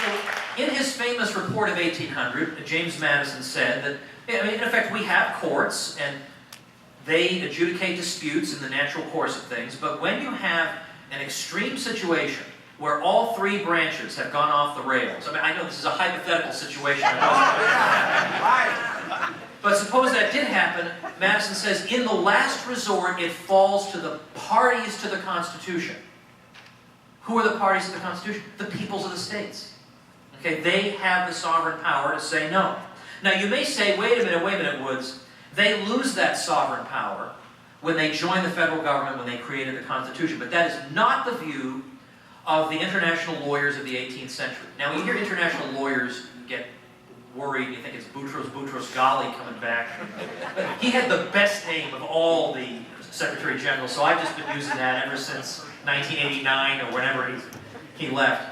So, in his famous report of 1800, James Madison said that, in effect, we have courts, and they adjudicate disputes in the natural course of things, but when you have an extreme situation where all three branches have gone off the rails, I know this is a hypothetical situation, but suppose that did happen, Madison says, in the last resort, it falls to the parties to the Constitution. Who are the parties to the Constitution? The peoples of the states. Okay, they have the sovereign power to say no. Now you may say, wait a minute, Woods. They lose that sovereign power when they join the federal government, when they created the Constitution. But that is not the view of the international lawyers of the 18th century. Now when you hear international lawyers get worried, you think it's Boutros Ghali coming back. But he had the best name of all the Secretary Generals, so I've just been using that ever since 1989 or whenever he left.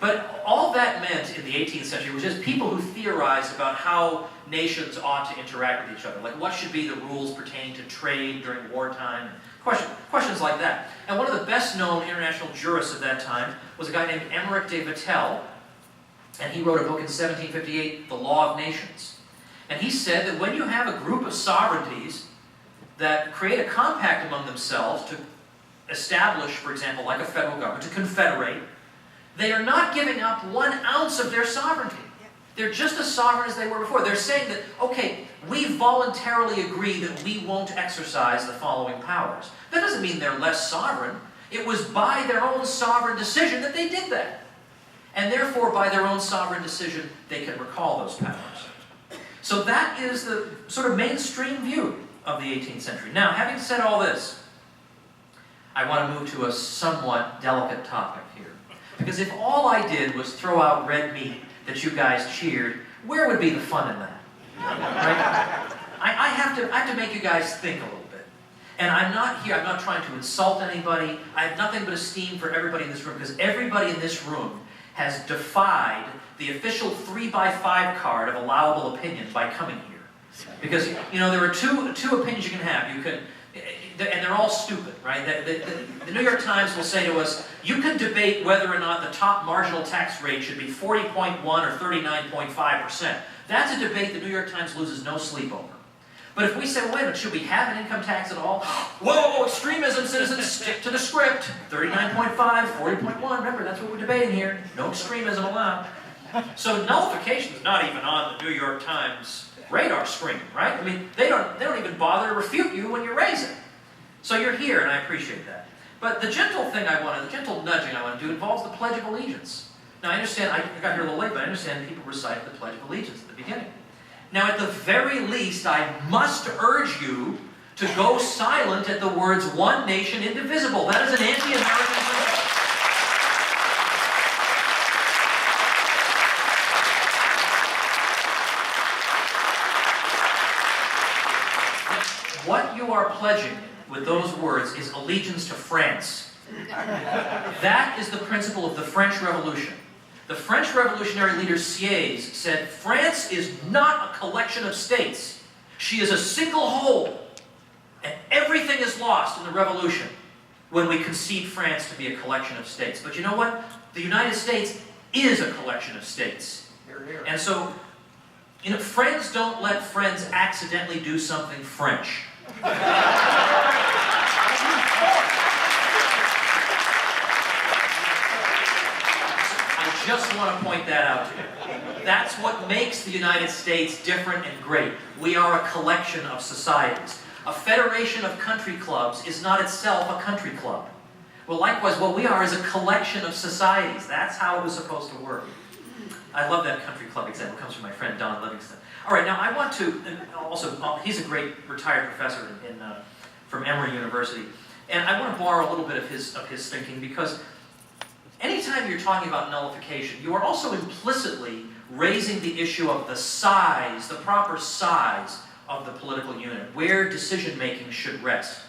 But all that meant in the 18th century was just people who theorized about how nations ought to interact with each other. Like what should be the rules pertaining to trade during wartime, questions like that. And one of the best known international jurists of that time was a guy named Emmerich de Vattel, and he wrote a book in 1758, The Law of Nations. And he said that when you have a group of sovereignties that create a compact among themselves to establish, for example, like a federal government, to confederate, they are not giving up 1 ounce of their sovereignty. They're just as sovereign as they were before. They're saying that, okay, we voluntarily agree that we won't exercise the following powers. That doesn't mean they're less sovereign. It was by their own sovereign decision that they did that. And therefore, by their own sovereign decision, they can recall those powers. So that is the sort of mainstream view of the 18th century. Now, having said all this, I want to move to a somewhat delicate topic here. Because if all I did was throw out red meat that you guys cheered, where would be the fun in that? Right? I have to make you guys think a little bit. And I'm not trying to insult anybody. I have nothing but esteem for everybody in this room, because everybody in this room has defied the official 3x5 card of allowable opinion by coming here. Because, there are two opinions you can have. You can, and they're all stupid, right? The New York Times will say to us, you can debate whether or not the top marginal tax rate should be 40.1 or 39.5%. That's a debate the New York Times loses no sleep over. But if we say, well, wait a minute, should we have an income tax at all? Whoa, extremism, citizens, stick to the script. 39.5, 40.1, remember, that's what we're debating here. No extremism allowed. So nullification is not even on the New York Times radar screen, right? I mean, they don't even bother to refute you when you raise it. So you're here, and I appreciate that. But the gentle nudging I want to do involves the Pledge of Allegiance. Now I understand, I got here a little late, but I understand people recite the Pledge of Allegiance at the beginning. Now at the very least, I must urge you to go silent at the words, one nation indivisible. That is an anti-American principle. What you are pledging with those words is allegiance to France. That is the principle of the French Revolution. The French revolutionary leader Sieyès said, France is not a collection of states. She is a single whole. And everything is lost in the revolution when we concede France to be a collection of states. But you know what? The United States is a collection of states. And so, friends don't let friends accidentally do something French. I just want to point that out to you. That's what makes the United States different and great. We are a collection of societies. A federation of country clubs is not itself a country club. Well, likewise, what we are is a collection of societies. That's how it was supposed to work. I love that country club example. It comes from my friend Don Livingston. All right, now I want to, also, he's a great retired professor from Emory University, and I want to borrow a little bit of his thinking, because anytime you're talking about nullification, you are also implicitly raising the issue of the size, the proper size of the political unit, where decision-making should rest.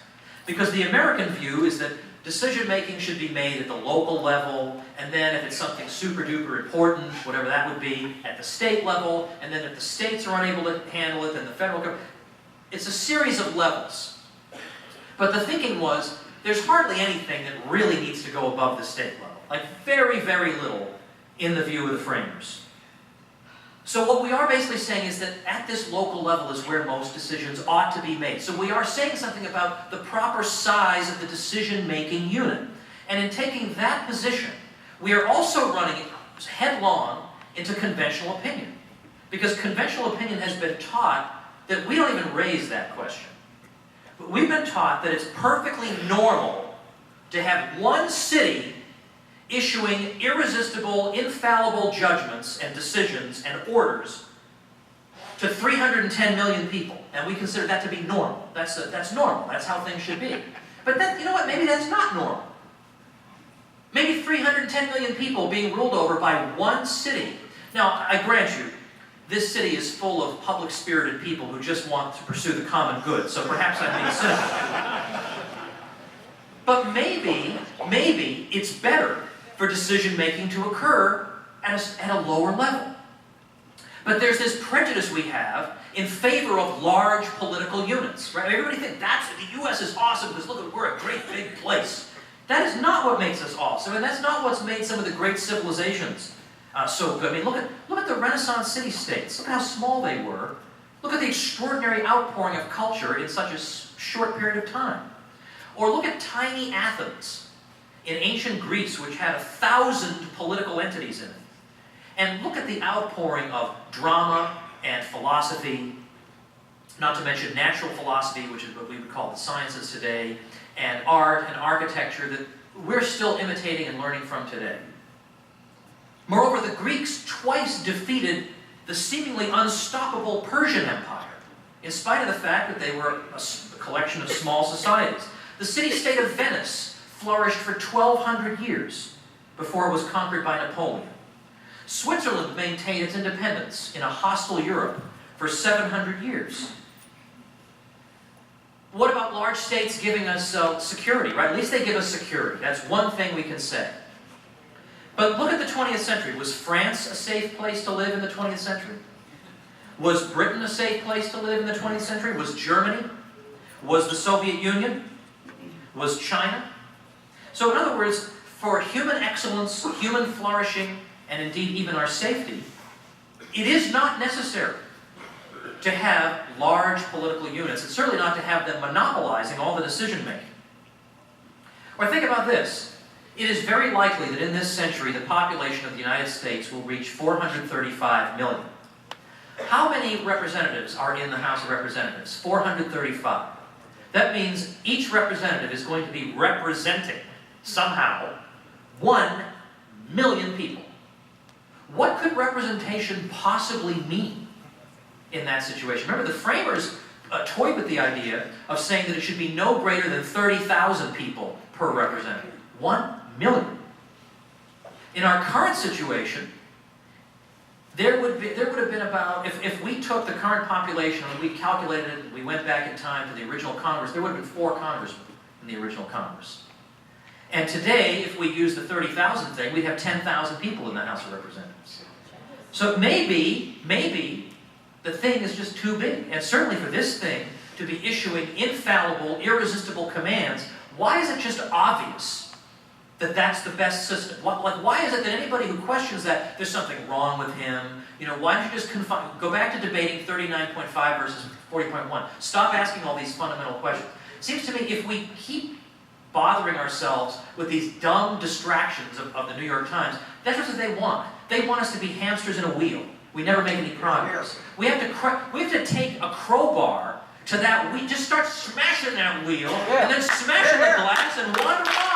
Because the American view is that decision-making should be made at the local level, and then if it's something super-duper important, whatever that would be, at the state level, and then if the states are unable to handle it, then the federal government. It's a series of levels. But the thinking was, there's hardly anything that really needs to go above the state level. Like, very, very little in the view of the framers. So what we are basically saying is that at this local level is where most decisions ought to be made. So we are saying something about the proper size of the decision-making unit. And in taking that position, we are also running headlong into conventional opinion. Because conventional opinion has been taught that we don't even raise that question. But we've been taught that it's perfectly normal to have one city issuing irresistible, infallible judgments and decisions and orders to 310 million people. And we consider that to be normal. That's normal. That's how things should be. But then, you know what? Maybe that's not normal. Maybe 310 million people being ruled over by one city. Now, I grant you, this city is full of public-spirited people who just want to pursue the common good, so perhaps I'm being cynical. But maybe it's better for decision-making to occur at a lower level. But there's this prejudice we have in favor of large political units, right? Everybody thinks the U.S. is awesome because look, we're a great big place. That is not what makes us awesome, and that's not what's made some of the great civilizations so good. I mean, look at the Renaissance city-states. Look at how small they were. Look at the extraordinary outpouring of culture in such a short period of time. Or look at tiny Athens in ancient Greece, which had 1,000 political entities in it. And look at the outpouring of drama and philosophy, not to mention natural philosophy, which is what we would call the sciences today, and art and architecture that we're still imitating and learning from today. Moreover, the Greeks twice defeated the seemingly unstoppable Persian Empire, in spite of the fact that they were a collection of small societies. The city-state of Venice flourished for 1,200 years before it was conquered by Napoleon. Switzerland maintained its independence in a hostile Europe for 700 years. What about large states giving us security, right? At least they give us security. That's one thing we can say. But look at the 20th century. Was France a safe place to live in the 20th century? Was Britain a safe place to live in the 20th century? Was Germany? Was the Soviet Union? Was China? So in other words, for human excellence, human flourishing, and indeed even our safety, it is not necessary to have large political units. It's certainly not to have them monopolizing all the decision-making. Or think about this. It is very likely that in this century, the population of the United States will reach 435 million. How many representatives are in the House of Representatives? 435. That means each representative is going to be representing, somehow, 1 million people. What could representation possibly mean in that situation? Remember, the framers toyed with the idea of saying that it should be no greater than 30,000 people per representative. 1 million. In our current situation, there would have been about, if we took the current population and we calculated it and we went back in time to the original Congress, there would have been 4 congressmen in the original Congress. And today, if we use the 30,000 thing, we'd have 10,000 people in the House of Representatives. So maybe the thing is just too big. And certainly for this thing to be issuing infallible, irresistible commands, why is it just obvious that that's the best system? Why is it that anybody who questions that, there's something wrong with him? You know, why don't you just go back to debating 39.5 versus 40.1? Stop asking all these fundamental questions. It seems to me if we keep bothering ourselves with these dumb distractions of the New York Times, that's what they want. They want us to be hamsters in a wheel. We never make any progress. We have to take a crowbar to that wheel, just start smashing that wheel, and then smashing the glass and wander on.